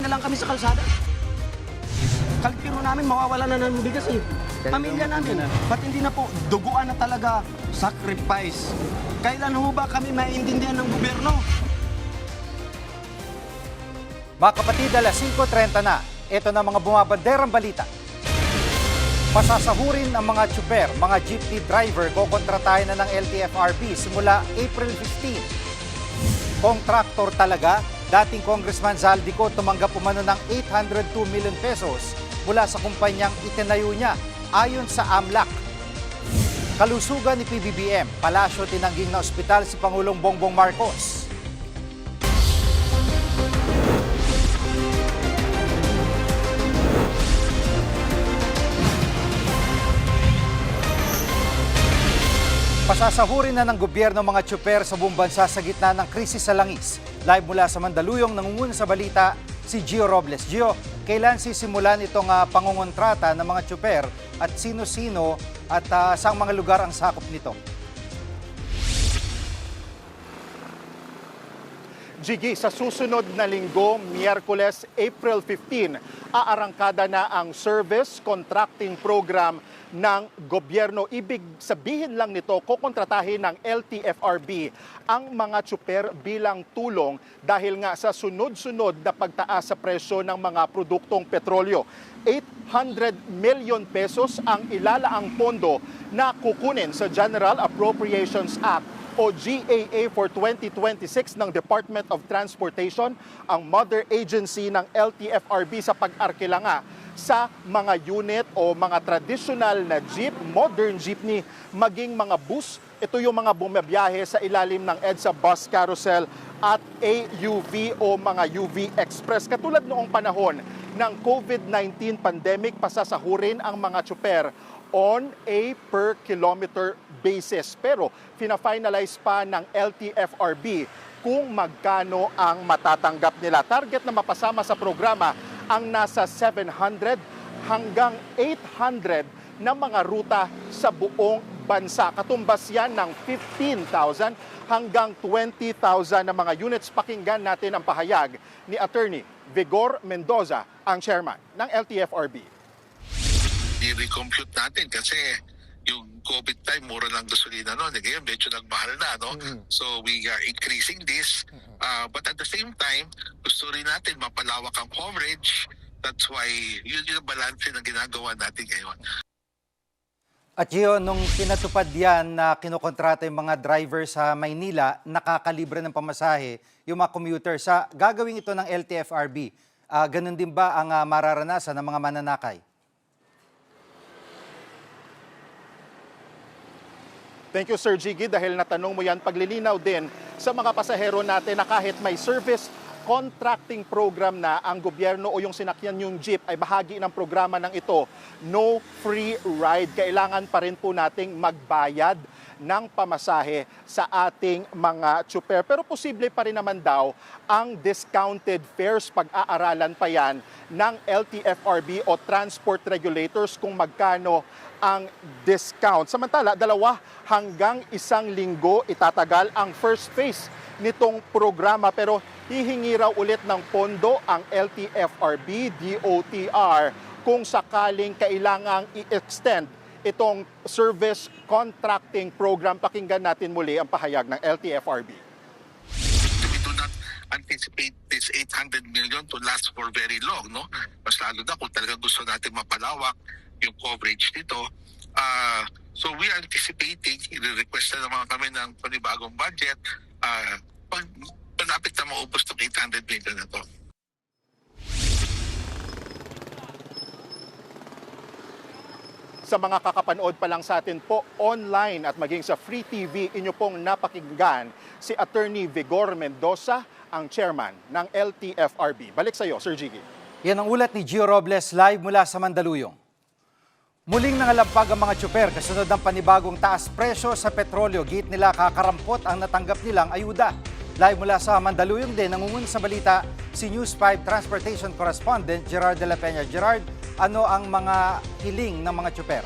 na lang kami sa kalsada. Kalpiro namin, mawawala na ng bigas eh. Pamilya namin. Ba't hindi na po duguan na talaga sacrifice? Kailan ho ba kami maiintindihan ng gobyerno? Mga kapatid, alas 5:30 na. Ito na mga bumabanderang balita. Pasasahurin ang mga tsuper, mga jeepney driver, kokontratahin na ng LTFRB simula April 15. Kontraktor talaga, dating Congressman Zaldico tumanggap umano ng 802 million pesos mula sa kumpanyang itinayo niya ayon sa AMLAC. Kalusugan ni PBBM, palasyo tinangging na ospital si Pangulong Bongbong Marcos. Pasasahurin na ng gobyerno mga tsuper sa buong bansa sa gitna ng krisis sa langis. Live mula sa Mandaluyong, nangunguna sa balita si Gio Robles. Gio, kailan sisimulan itong pangungontrata ng mga tsuper at sino-sino at saang mga lugar ang sakop nito? Jiggy, sa susunod na linggo, Miyerkules, April 15, aarangkada na ang service contracting program ng gobyerno. Ibig sabihin lang nito, kukontratahin ng LTFRB ang mga tsuper bilang tulong dahil nga sa sunod-sunod na pagtaas sa presyo ng mga produktong petrolyo. 800 million pesos ang ilalaang pondo na kukunin sa General Appropriations Act o GAA for 2026 ng Department of Transportation, ang mother agency ng LTFRB sa pag-arkila nga sa mga unit o mga traditional na jeep, modern jeepney, maging mga bus. Ito yung mga bumabiyahe sa ilalim ng EDSA Bus Carousel at AUV o mga UV Express. Katulad noong panahon ng COVID-19 pandemic, pasasahurin ang mga tsuper on a per kilometer basis. Pero fina-finalize pa ng LTFRB kung magkano ang matatanggap nila. Target na mapasama sa programa ang nasa 700 hanggang 800 na mga ruta sa buong bansa. Katumbas yan ng 15,000 hanggang 20,000 na mga units. Pakinggan natin ang pahayag ni Attorney Vigor Mendoza, ang chairman ng LTFRB. I-recompute natin kasi yung COVID time, mura ng gasolina noon. Ngayon, medyo nagmahal na, no? So, we are increasing this. But at the same time, gusto rin natin mapalawak ang coverage. That's why, yun yung balance na ginagawa natin ngayon. At Gio, nung pinatupad yan na kinukontrata yung mga driver sa Maynila, nakakalibre ng pamasahe yung mga commuter sa gagawin ito ng LTFRB. Ganun din ba ang mararanasan ng mga mananakay? Thank you, Sir Jiggy, dahil natanong mo yan, paglilinaw din sa mga pasahero natin na kahit may service contracting program na ang gobyerno o yung sinakyan yung jeep ay bahagi ng programa ng ito, no free ride. Kailangan pa rin po nating magbayad ng pamasahe sa ating mga tsuper. Pero posible pa rin naman daw ang discounted fares, pag-aaralan pa yan ng LTFRB o transport regulators kung magkano ang discount. Samantala, 2 hanggang 1 linggo itatagal ang first phase nitong programa, pero hihingi raw ulit ng pondo ang LTFRB, DOTR kung sakaling kailangang i-extend itong service contracting program. Pakinggan natin muli ang pahayag ng LTFRB. We do not anticipate this 800 million to last for very long, no? Mas lalo na kung talaga gusto natin mapalawak yung coverage nito. So we are anticipating, i-request na naman kami ng panibagong budget pag malapit na maubos itong 800 million na to. Sa mga kakapanood pa lang sa atin po online at maging sa Free TV, inyo pong napakinggan si Attorney Vigor Mendoza, ang chairman ng LTFRB. Balik sa iyo, Sir Jiggy. Yan ang ulat ni Gio Robles live mula sa Mandaluyong. Muling nangalampag ang mga tsuper kasunod ng panibagong taas presyo sa petrolyo. Git nila kakarampot ang natanggap nilang ayuda. Live mula sa Mandaluyong din, nangunguna sa balita si News 5 Transportation Correspondent Gerard de la Peña. Gerard, ano ang mga hiling ng mga tsuper?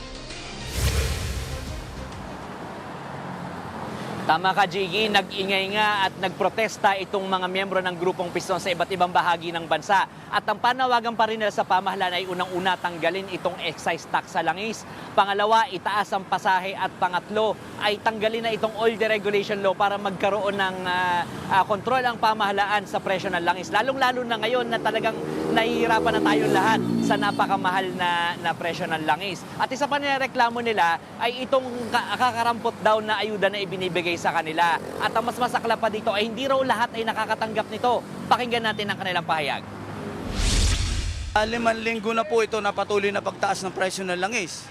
Tama ka, Jiggy. Nag-ingay nga at nagprotesta itong mga miyembro ng grupong Piston sa iba't ibang bahagi ng bansa. At ang panawagan pa rin nila sa pamahalaan ay unang-una tanggalin itong excise tax sa langis. Pangalawa, itaas ang pasahe. At pangatlo, ay tanggalin na itong oil deregulation law para magkaroon ng kontrol ang pamahalaan sa presyo ng langis. Lalong-lalo na ngayon na talagang nahihirapan na tayong lahat sa napakamahal na presyo ng langis. At isa pa nireklamo nila ay itong kakarampot daw na ayuda na ibinibigay sa kanila. At ang mas masakla pa dito ay hindi raw lahat ay nakakatanggap nito. Pakinggan natin ang kanilang pahayag. 5 linggo na po ito na patuloy na pagtaas ng presyo ng langis.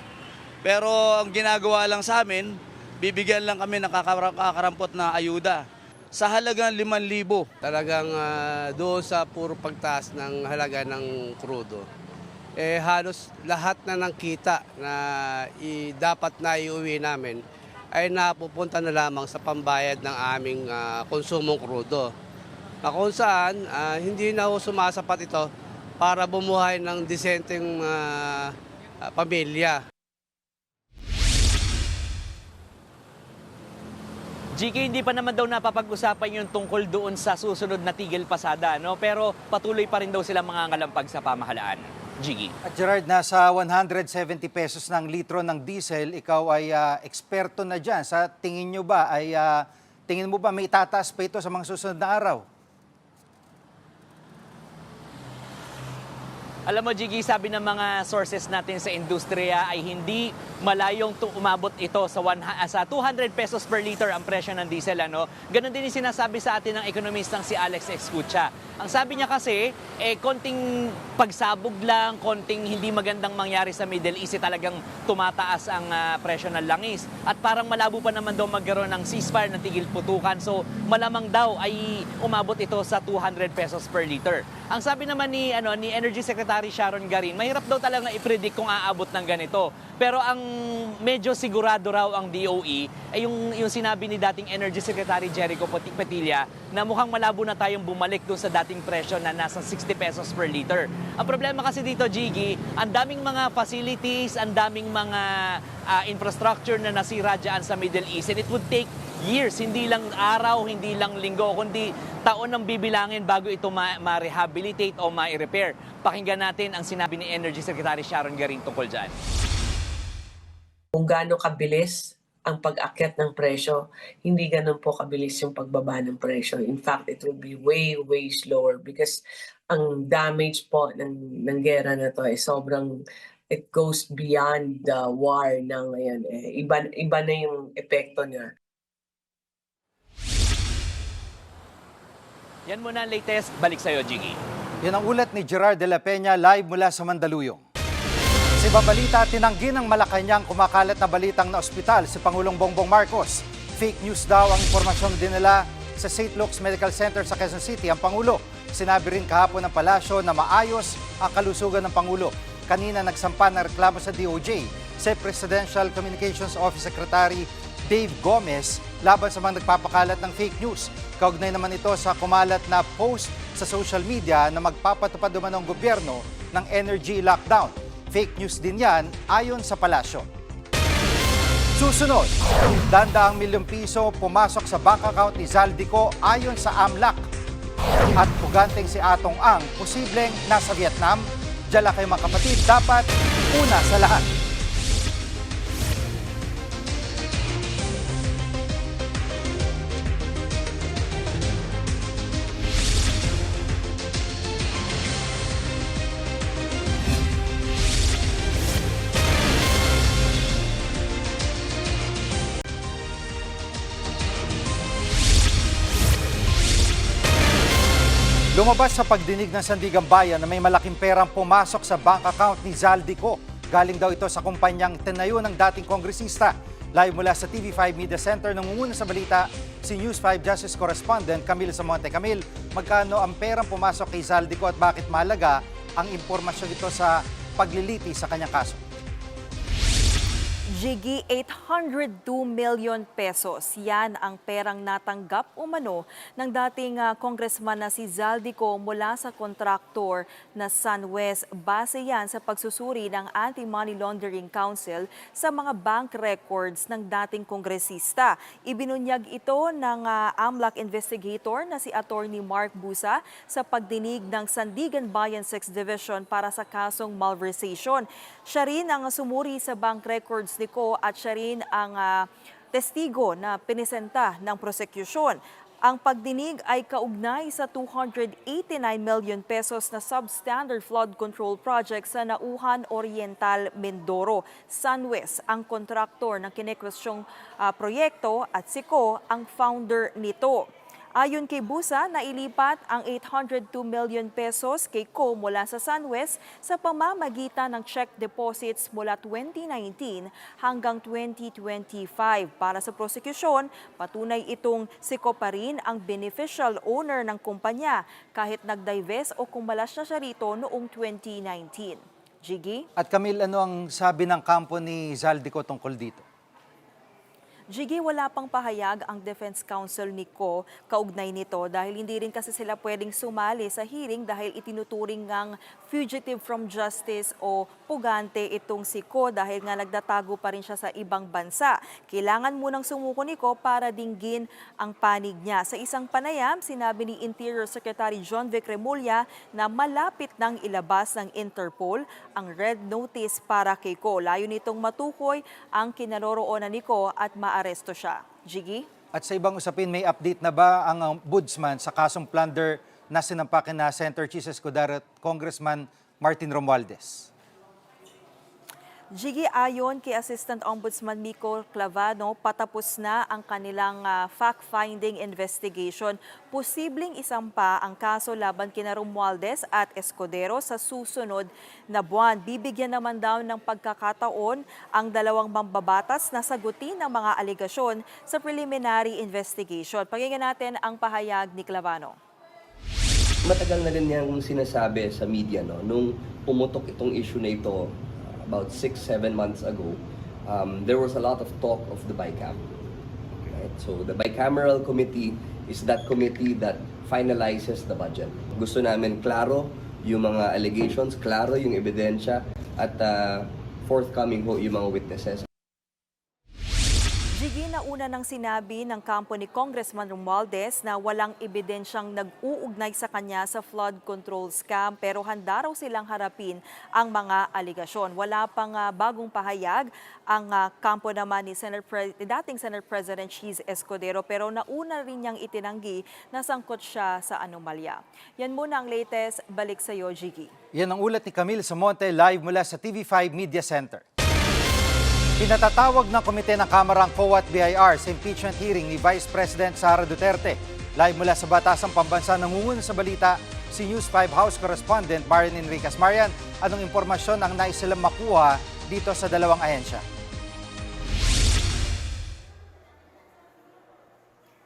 Pero ang ginagawa lang sa amin, bibigyan lang kami ng kakarampot na ayuda sa halagang 5,000. Talagang doon sa puro pagtaas ng halaga ng krudo, halos lahat na ng kita na dapat na iuwi namin ay napupunta na lamang sa pambayad ng aming konsumong krudo. Na kung saan hindi na sumasapat ito para bumuhay ng disenteng pamilya. Jiggy, hindi pa naman daw napapag-usapan yung tungkol doon sa susunod na tigil pasada, no? Pero patuloy pa rin daw sila mga ngalampag sa pamahalaan. Jiggy. At Gerard, nasa 170 pesos ng litro ng diesel, ikaw ay eksperto na dyan. Sa tingin nyo ba, tingin mo ba may itataas pa ito sa mga susunod na araw? Alam mo, Jiggy, sabi ng mga sources natin sa industriya ay hindi malayong umabot ito sa 200 pesos per liter ang presyo ng diesel. Ano? Ganon din yung sinasabi sa atin ng ekonomistang si Alex Escucha. Ang sabi niya kasi, konting pagsabog lang, konting hindi magandang mangyari sa Middle East, talagang tumataas ang presyo ng langis. At parang malabo pa naman daw magkaroon ng ceasefire ng tigil putukan. So malamang daw ay umabot ito sa 200 pesos per liter. Ang sabi naman ni Energy Secretary Sharon Garin, mahirap daw talaga i-predict kung aabot ng ganito. Pero ang medyo sigurado raw ang DOE ay yung sinabi ni dating Energy Secretary Jericho Petilla na mukhang malabo na tayong bumalik doon sa dating presyo na nasa 60 pesos per liter. Ang problema kasi dito, Jiggy, ang daming mga facilities, ang daming mga infrastructure na nasira dyan sa Middle East, and it would take years, hindi lang araw, hindi lang linggo, kundi taon ang bibilangin bago ito ma-rehabilitate o ma-repair. Pakinggan natin ang sinabi ni Energy Secretary Sharon Garin tungkol dyan. Kung gaano kabilis ang pag-akyat ng presyo, hindi ganun po kabilis yung pagbaba ng presyo. In fact, it will be way, way slower because ang damage po ng gera na to ay sobrang, it goes beyond the war na ngayon. Iba na yung epekto niya. Yan muna ang latest. Balik sa'yo, Jiggy. Yan ang ulat ni Gerard de la Peña live mula sa Mandaluyong. Sa ibang balita, tinanggi ng Malacanang kumakalat na balitang na ospital si Pangulong Bongbong Marcos. Fake news daw ang impormasyong dinala sa St. Luke's Medical Center sa Quezon City ang Pangulo. Sinabi rin kahapon ng palasyo na maayos ang kalusugan ng Pangulo. Kanina nagsampa ng reklamo sa DOJ si Presidential Communications Office Secretary Dave Gomez laban sa mga nagpapakalat ng fake news. Kaugnay naman ito sa kumalat na post sa social media na magpapatupad naman ng gobyerno ng energy lockdown. Fake news din yan ayon sa palasyo. Susunod, 200 milyong piso pumasok sa bank account ni Zaldico ayon sa AMLAC. At puganteng si Atong Ang, posibleng nasa Vietnam. Diyan lang kayo mga kapatid, dapat una sa lahat. Lumabas sa pagdinig ng Sandigan Bayan na may malaking perang pumasok sa bank account ni Zaldico. Galing daw ito sa kumpanyang tinayo ng dating kongresista. Live mula sa TV5 Media Center, nangunguna sa balita si News 5 Justice Correspondent Camille Samonte. Camille, magkano ang perang pumasok kay Zaldico at bakit mahalaga ang impormasyon ito sa pagliliti sa kanyang kaso? Jiggy, 802 million pesos. Yan ang perang natanggap umano ng dating congressman na si Zaldico mula sa kontraktor na SunWest. Base yan sa pagsusuri ng Anti-Money Laundering Council sa mga bank records ng dating kongresista. Ibinunyag ito ng AMLAC investigator na si Attorney Mark Busa sa pagdinig ng Sandigan Bayan 6th Division para sa kasong malversation. Siya rin ang sumuri sa bank records ni Ko at siya rin ang testigo na pinisenta ng prosecution. Ang pagdinig ay kaugnay sa 289 million pesos na substandard flood control project sa Nauhan Oriental, Mindoro. SunWest ang kontraktor ng kinikwestyong proyekto at si Ko ang founder nito. Ayon kay Busa, nailipat ang 802 million pesos kay Ko mula sa SunWest sa pamamagitan ng check deposits mula 2019 hanggang 2025. Para sa prosekusyon, patunay itong si Ko pa rin ang beneficial owner ng kumpanya kahit nag-divest o kumalas na siya rito noong 2019. Jiggy? At Camille, ano ang sabi ng kampo ni Zaldico tungkol dito? Jiggy, wala pang pahayag ang Defense Counsel ni Ko kaugnay nito dahil hindi rin kasi sila pwedeng sumali sa hearing dahil itinuturing ngang fugitive from justice o pugante itong si Ko dahil nga nagdatago pa rin siya sa ibang bansa. Kailangan munang sumuko ni Ko para dinggin ang panig niya. Sa isang panayam, sinabi ni Interior Secretary John Vic Remulla na malapit nang ilabas ng Interpol ang red notice para kay Ko. Layo nitong matukoy ang kinaroroonan ni Ko at maaresto siya. Jiggy? At sa ibang usapin, may update na ba ang ombudsman sa kasong plunder na sinampakin na Senator Chis Escudero at Congressman Martin Romualdez? Jiggy, ayon kay Assistant Ombudsman Miko Clavano, patapos na ang kanilang fact-finding investigation. Posibleng isampa ang kaso laban kina Romualdez at Escudero sa susunod na buwan. Bibigyan naman daw ng pagkakataon ang dalawang mambabatas na sagutin ang mga aligasyon sa preliminary investigation. Pakinggan natin ang pahayag ni Clavano. Matagal na rin niyang sinasabi sa media, no? Nung pumutok itong issue na ito, about 6-7 months ago, there was a lot of talk of the BICAM. Right? So the bicameral committee is that committee that finalizes the budget. Gusto namin klaro yung mga allegations, klaro yung ebidensya, at forthcoming ho yung mga witnesses. Jiggy, nauna nang sinabi ng kampo ni Congressman Romualdez na walang ebidensyang nag-uugnay sa kanya sa flood control scam pero handa raw silang harapin ang mga aligasyon. Wala pang bagong pahayag ang kampo naman ni dating Senate President Chis Escudero pero nauna rin niyang itinanggi na sangkot siya sa anomalya. Yan muna ang latest. Balik sa iyo, Jiggy. Yan ang ulat ni Camille Samonte live mula sa TV5 Media Center. Pinatatawag ng Komite ng Kamara ang COA at BIR sa impeachment hearing ni Vice President Sara Duterte. Live mula sa Batasang Pambansa, nangunguna sa balita si News 5 House Correspondent Marian Enriquez. Marian, anong impormasyon ang nais silang makuha dito sa dalawang ahensya?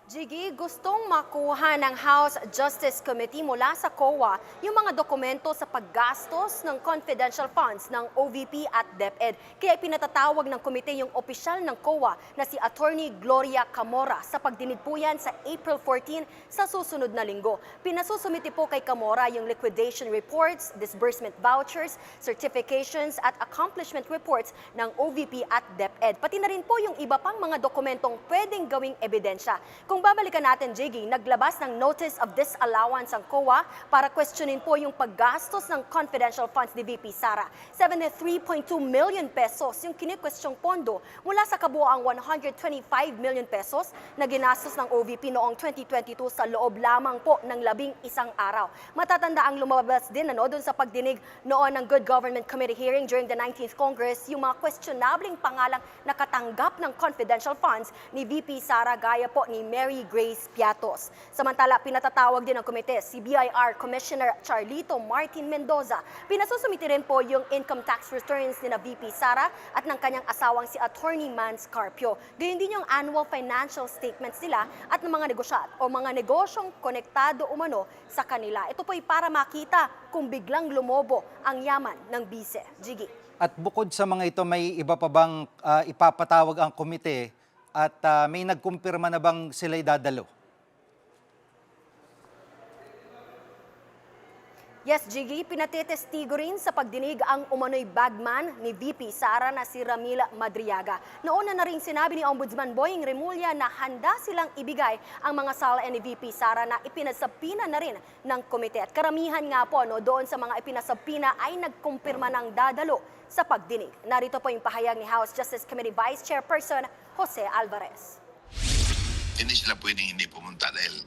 Jiggy, gustong makuha ng House Justice Committee mula sa COA yung mga dokumento sa paggastos ng confidential funds ng OVP at DepEd. Kaya pinatatawag ng komite yung opisyal ng COA na si Attorney Gloria Camora sa pagdinig po yan sa April 14 sa susunod na linggo. Pinasusumiti po kay Camora yung liquidation reports, disbursement vouchers, certifications at accomplishment reports ng OVP at DepEd. Pati na rin po yung iba pang mga dokumentong pwedeng gawing ebidensya. Kung babalikan natin, Jiggy, naglabas ng notice of disallowance ang COA para questionin po yung paggastos ng confidential funds ni VP Sara. 73.2 million pesos yung kinikwestyong pondo mula sa kabuoang 125 million pesos na ginastos ng OVP noong 2022 sa loob lamang po ng 11 araw. Matatanda ang lumabas din doon sa pagdinig noon ng Good Government Committee hearing during the 19th Congress yung mga questionabling pangalang nakatanggap ng confidential funds ni VP Sara gaya po ni Mary Grace Piatos. Samantala, pinatatawag din ng komite si BIR Commissioner Charlito Martin Mendoza. Pinasusumiti rin po yung income tax returns ni na VP Sara at ng kanyang asawang si Attorney Mans Carpio. Gayun din yung annual financial statements nila at ng mga mga negosyong konektado umano sa kanila. Ito po ay para makita kung biglang lumobo ang yaman ng bise. Jiggy. At bukod sa mga ito, may iba pa bang ipapatawag ang komite at may nagkumpirma na bang sila'y dadalo? Yes, Jiggy, pinatitestigo rin sa pagdinig ang umano'y bagman ni VP Sara na si Ramil Madriaga. Nauna na rin sinabi ni Ombudsman Boying Remulla na handa silang ibigay ang mga sala ni VP Sara na ipinasapina na rin ng komite. At karamihan nga po doon sa mga ipinasapina ay nagkumpirma ng dadalo sa pagdinig. Narito po yung pahayag ni House Justice Committee Vice Chairperson Jose Alvarez. Hindi sila pwedeng hindi pumunta dahil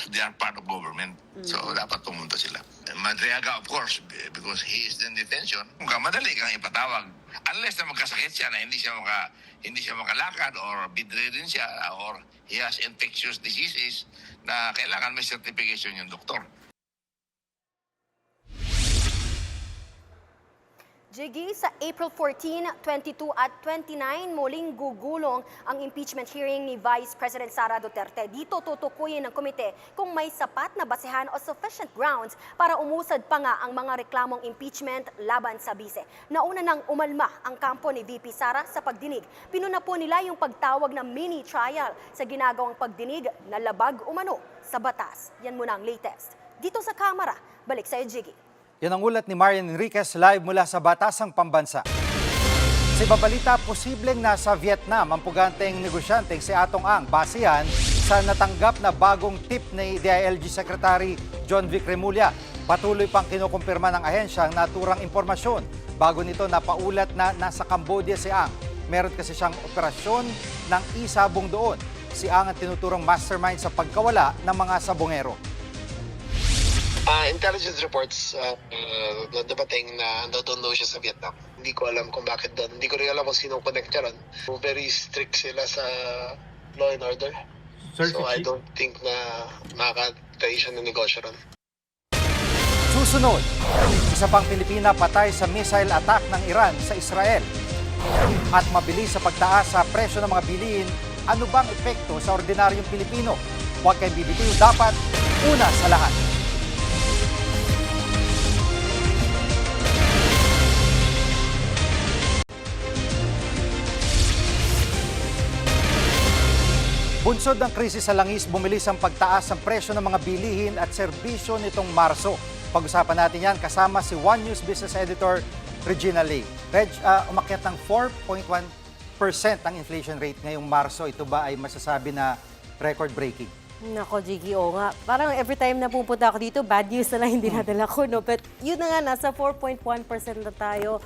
they are part of government. So, dapat pumunta sila. Madriaga, of course, because he is in detention, madali kang ipatawag. Unless na magkasakit siya na hindi siya makalakad or bedridden siya or he has infectious diseases na kailangan may certification yung doktor. Jiggy, sa April 14, 22 at 29, muling gugulong ang impeachment hearing ni Vice President Sara Duterte. Dito tutukuyin ng komite kung may sapat na basehan o sufficient grounds para umusad pa nga ang mga reklamong impeachment laban sa bise. Nauna nang umalma ang kampo ni VP Sara sa pagdinig. Pinuna po nila yung pagtawag na mini trial sa ginagawang pagdinig na labag umano sa batas. Yan muna ang latest. Dito sa Kamara, balik sa Jiggy. Yan ang ulat ni Marian Enriquez live mula sa Batasang Pambansa. Sa ibabalita, posibleng nasa Vietnam ang puganteng negosyanteng si Atong Ang basehan sa natanggap na bagong tip ni DILG Secretary John Vic Remulla. Patuloy pang kinukumpirma ng ahensya ang naturang impormasyon. Bago nito napaulat na nasa Cambodia si Ang. Meron kasi siyang operasyon ng isabong doon. Si Ang ang tinuturong mastermind sa pagkawala ng mga sabongero. Intelligence reports na dumating na doon daw siya sa Vietnam. Hindi ko alam kung bakit doon. Hindi ko rin alam kung sinong connect niya ron. Very strict sila sa law and order. So I don't think na makakatayo siya ng negosyo ron. Susunod, isa pang Pilipina patay sa missile attack ng Iran sa Israel. At mabilis sa pagtaas sa presyo ng mga bilihin, ano bang epekto sa ordinaryong Pilipino? Huwag kayong bibitiw, dapat una sa lahat. Bunsod ng krisis sa langis, bumilis ang pagtaas ng presyo ng mga bilihin at serbisyo nitong Marso. Pag-usapan natin yan kasama si One News Business Editor Regina Lee. Reg, umakyat ng 4.1% ang inflation rate ngayong Marso. Ito ba ay masasabi na record-breaking? Nako, Jiggy, oo nga. Parang every time na pupunta ako dito, bad news na lang hindi nadala ko, no? But yun na nga, nasa 4.1% na tayo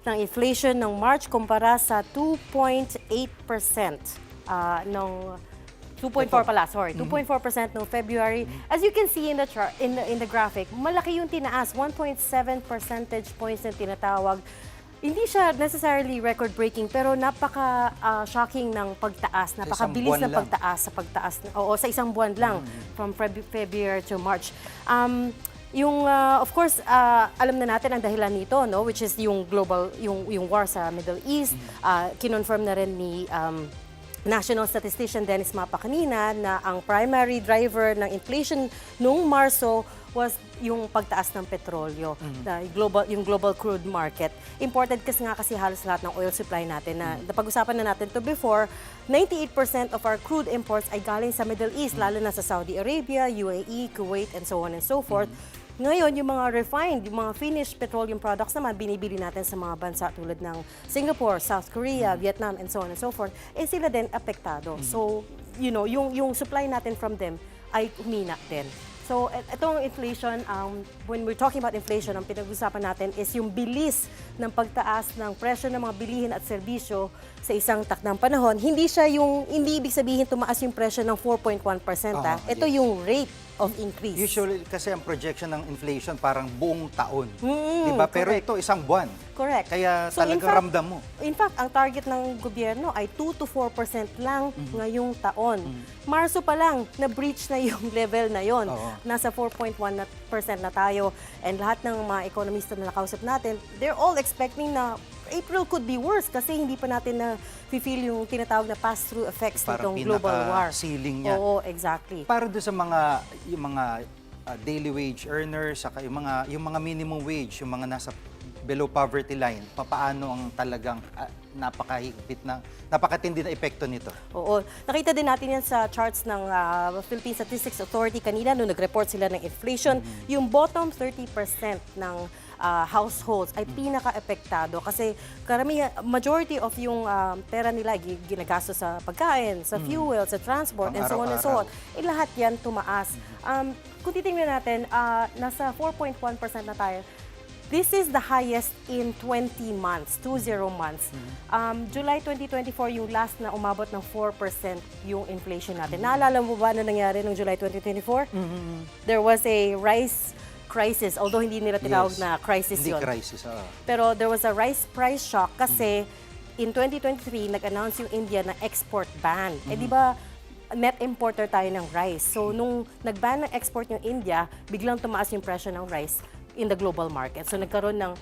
ng inflation ng March kumpara sa 2.8% ng 2.4 pala, sorry. 2.4% no February. As you can see in the chart, in the graphic, malaki yung tinaas, 1.7 percentage points na tinatawag. Hindi siya necessarily record-breaking pero napaka-shocking ng pagtaas, napakabilis ng pagtaas sa isang buwan lang from February to March. Of course, alam na natin ang dahilan nito, no, which is yung global yung war sa Middle East. Kinonfirm na rin ni National Statistician Dennis Mapa kanina na ang primary driver ng inflation noong Marso was yung pagtaas ng petrolyo, yung global crude market. Imported kasi halos lahat ng oil supply natin na napag-usapan na natin to before, 98% of our crude imports ay galing sa Middle East, lalo na sa Saudi Arabia, UAE, Kuwait, and so on and so forth. Ngayon, yung mga refined, yung mga finished petroleum products naman, binibili natin sa mga bansa tulad ng Singapore, South Korea, Vietnam, and so on and so forth, sila din apektado. So, yung supply natin from them ay humina din. So, itong inflation, when we're talking about inflation, ang pinag-usapan natin is yung bilis ng pagtaas ng presyo ng mga bilihin at serbisyo sa isang takdang panahon. Hindi ibig sabihin tumaas yung presyo ng 4.1%. Ito yung rate of increase. Usually kasi ang projection ng inflation parang buong taon. Mm, 'Di ba? Pero correct. ito isang buwan. Correct. Kaya So, in talagang fact- ramdam mo. In fact, ang target ng gobyerno ay 2 to 4% lang ngayong taon. Marso pa lang, na-breach na yung level na yon. Oo. Nasa 4.1% na tayo. And lahat ng mga ekonomista na nakausap natin, they're all expecting na April could be worse kasi hindi pa natin na feel yung tinatawag na pass-through effects Parang nitong global war. pinaka-ceiling niya. Oo, exactly. Para doon sa yung mga daily wage earners, saka yung mga minimum wage, yung mga nasa below poverty line, papaano ang talagang napakatindi na epekto nito? Oo. Nakita din natin yan sa charts ng Philippine Statistics Authority kanina nung nag-report sila ng inflation. Yung bottom 30% ng households ay pinaka-epektado kasi majority of yung pera nila ginagastos sa pagkain, sa fuel, sa transport, and so on and so on. Lahat yan tumaas. Kung titingnan natin, nasa 4.1% na tayo. This is the highest in 20 months, 20 months. July 2024, yung last na umabot ng 4% yung inflation natin. Naalala mo ba na nangyari noong July 2024? There was a rice crisis, although hindi nila tinawag na crisis Hindi yun. crisis. Pero there was a rice price shock kasi in 2023, nag-announce yung India na export ban. Di ba, net importer tayo ng rice. So, nung nag-ban ng export yung India, biglang tumaas yung presyo ng rice in the global market. So, nagkaroon ng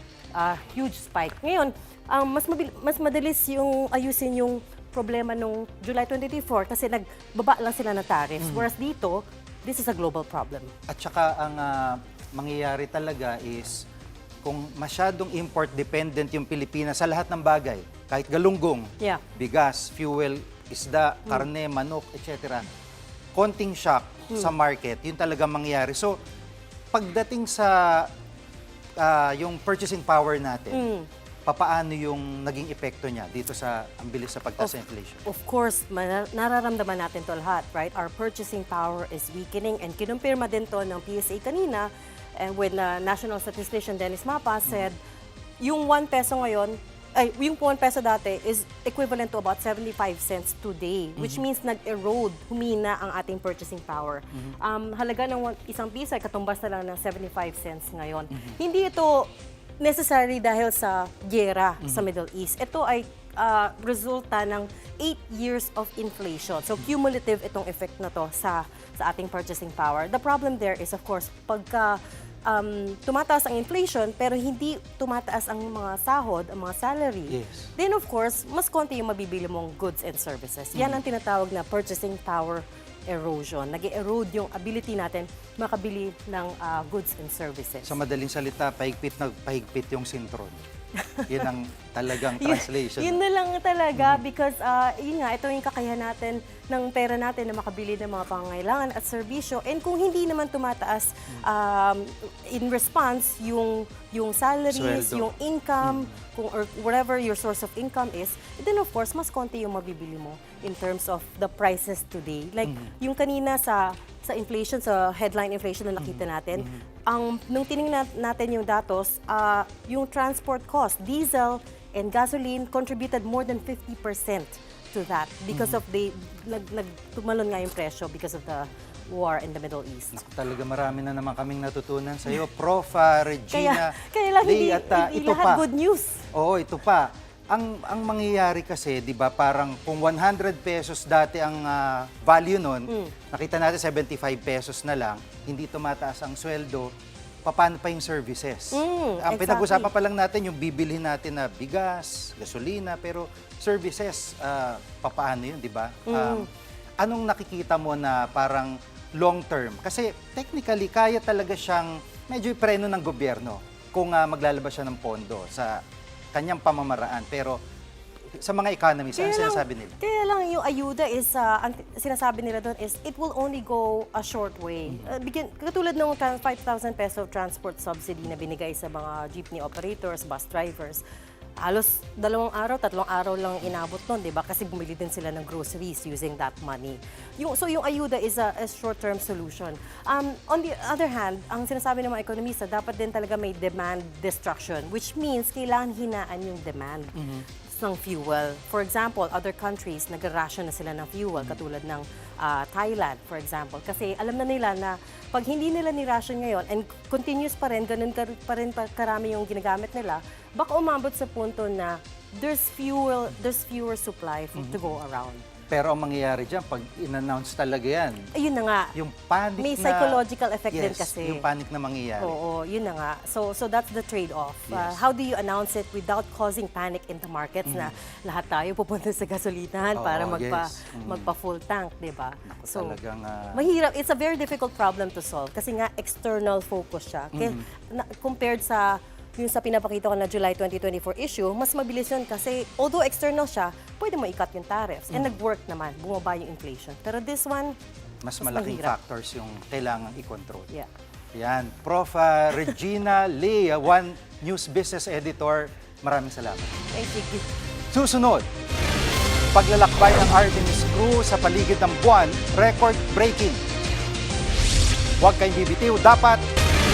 huge spike. Ngayon, mas madalis yung ayusin yung problema nung July 2024 kasi nagbaba lang sila ng tariffs. Whereas dito, this is a global problem. At saka ang mangyayari talaga is kung masyadong import-dependent yung Pilipinas sa lahat ng bagay, kahit galunggong, bigas, fuel, isda, karne, manok, etc. Konting shock sa market, yun talaga mangyayari. So, pagdating sa yung purchasing power natin, papaano yung naging epekto niya dito sa ang bilis sa pagtaas ng inflation? Of course, nararamdaman natin to lahat, right? Our purchasing power is weakening and kinumpirma din to ng PSA kanina with National Statistician Dennis Mapa said, yung 1 peso ngayon, yung 1 peso dati is equivalent to about 75 cents today, which means nag-erode, humina ang ating purchasing power. Halaga ng 1 piso ay katumbas na lang ng 75 cents ngayon. Hindi ito necessary dahil sa giyera sa Middle East. Ito ay resulta ng 8 years of inflation. So cumulative itong effect na to sa ating purchasing power. The problem there is of course pagka tumataas ang inflation pero hindi tumataas ang mga sahod, ang mga salary. Then of course, mas konti yung mabibili mong goods and services. Yan ang tinatawag na purchasing power erosion. Nag-erode yung ability natin makabili ng goods and services. Sa madaling salita, pahigpit yung sintron. Yun ang talagang translation. Yun na lang talaga because yun nga, ito yung kakayahan natin ng pera natin na makabili ng mga pangangailangan at serbisyo. And kung hindi naman tumataas in response yung salaries, yung income, or whatever your source of income is, then of course, mas konti yung mabibili mo in terms of the prices today. Like yung kanina sa inflation, sa headline inflation na nakita natin, nung tinignan natin yung datos, yung transport cost, diesel and gasoline contributed more than 50% to that because of tumalon nga yung presyo because of the war in the Middle East. Naku, talaga marami na naman kaming natutunan sa iyo, Prof. Regina. Kaya lang Lee, hindi ito lahat pa. good news. Oo, ito pa. Ang mangyayari kasi, di ba, parang kung 100 pesos dati ang value nun, nakita natin 75 pesos na lang, hindi tumataas ang sweldo, paano pa yung services? Ang pinag-usapan pa lang natin yung bibilhin natin na bigas, gasolina, pero services, paano yun, di ba? Anong nakikita mo na parang long term? Kasi technically, kaya talaga siyang medyo preno ng gobyerno kung maglalabas siya ng pondo sa kanyang pamamaraan. Pero sa mga economists, ano sinasabi nila? Kaya lang yung ayuda is, ang sinasabi nila doon is, it will only go a short way. Katulad ng 5,000 peso transport subsidy na binigay sa mga jeepney operators, bus drivers, halos 2 araw, 3 araw lang inabot nun, di ba? Kasi bumili din sila ng groceries using that money. So yung ayuda is a short-term solution. On the other hand, ang sinasabi ng mga ekonomista, dapat din talaga may demand destruction, which means kailangan hinaan yung demand ng fuel. For example, other countries, nag-ration na sila ng fuel, katulad ng Thailand, for example. Kasi alam na nila na pag hindi nila ni-ration ngayon, and continuous pa rin, ganun pa rin karami yung ginagamit nila, baka umabot sa punto na there's fewer supply to go around. Pero ang mangyayari dyan, pag in-announce talaga yan, Ayun na nga. yung panic May na... psychological effect din Yes, kasi. yung panic na mangyayari. Oo, yun na nga. So that's the trade-off. Yes. How do you announce it without causing panic in the markets na lahat tayo pupunta sa gasolinahan Oo, para yes. magpa-full tank, di ba? So, Talagang... mahirap. It's a very difficult problem to solve kasi nga external focus siya. Compared sa yung sa pinapakita ko na July 2024 issue, mas mabilis yun kasi although external siya, pwede mo i-cut yung tariffs. And nag-work naman, bumaba yung inflation. Pero this one, mas malaking mahirap. factors yung kailangang i-control. Yeah. Yan. Prof. Regina Lee, One News Business Editor, maraming salamat. Thank you. Susunod, paglalakbay ng Artemis crew sa paligid ng buwan, record-breaking. Huwag kayong bibitiw, dapat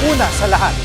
una sa lahat.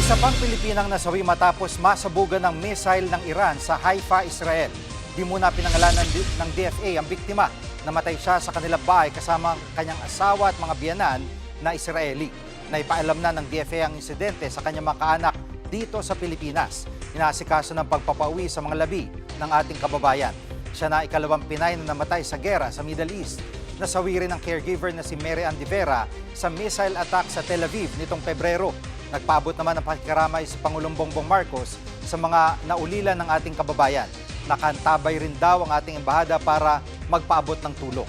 Isa pang Pilipinang nasawi matapos masabugan ng missile ng Iran sa Haifa, Israel. Di muna pinangalanan ng DFA ang biktima. Namatay siya sa kanilang bahay kasama ang kanyang asawa at mga biyanan na Israeli. Naipaalam na ng DFA ang insidente sa kanyang mga kaanak dito sa Pilipinas. Inaasikaso ng pagpapauwi sa mga labi ng ating kababayan. Siya na ikalawang Pinay na namatay sa gera sa Middle East. Nasawi rin ang caregiver na si Mary Ann Divera sa missile attack sa Tel Aviv nitong Pebrero. Nagpaabot naman ng pakikiramay si Pangulong Bongbong Marcos sa mga naulila ng ating kababayan. Nakantabay rin daw ang ating embahada para magpaabot ng tulong.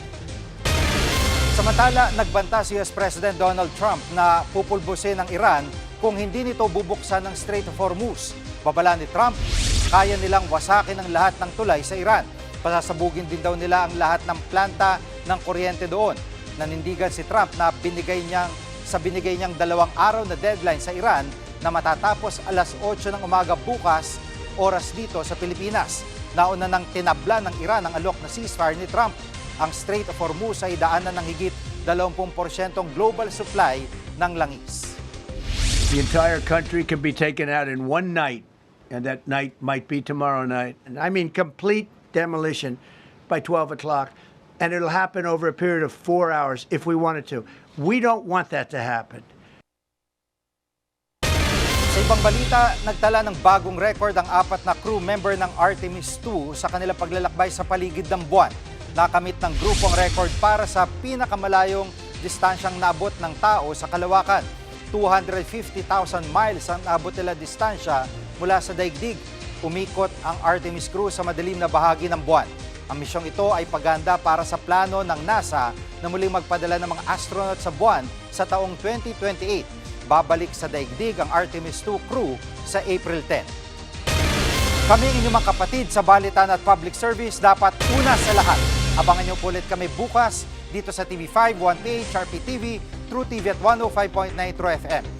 Samantala, nagbanta si US President Donald Trump na pupulbusin ng Iran kung hindi nito bubuksan ng Strait of Hormuz. Babala ni Trump, kaya nilang wasakin ang lahat ng tulay sa Iran. Pasasabugin din daw nila ang lahat ng planta ng kuryente doon. Nanindigan si Trump na binigay niyang 2 araw na deadline sa Iran na matatapos alas 8 ng umaga bukas, oras dito sa Pilipinas. Nauna nang tinabla ng Iran ang alok na ceasefire ni Trump. Ang Strait of Hormuz ay daanan ng higit 20% global supply ng langis. The entire country can be taken out in one night, and that night might be tomorrow night. And I mean complete demolition by 12 o'clock. And it'll happen over a period of 4 hours if we wanted to. We don't want that to happen. Sa ibang balita, nagtala ng bagong record ang 4 na crew member ng Artemis II sa kanilang paglalakbay sa paligid ng buwan. Nakamit ng grupo ang record para sa pinakamalayong distansyang naabot ng tao sa kalawakan. 250,000 miles ang naabot nila distansya mula sa daigdig. Umikot ang Artemis crew sa madilim na bahagi ng buwan. Ang misyong ito ay paganda para sa plano ng NASA na muling magpadala ng mga astronaut sa buwan sa taong 2028. Babalik sa daigdig ang Artemis II crew sa April 10. Kami ang inyong mga kapatid sa balitan at public service, dapat una sa lahat. Abangan niyo po ulit kami bukas dito sa TV5, 1PH, RPTV, True TV at 105.9 True FM.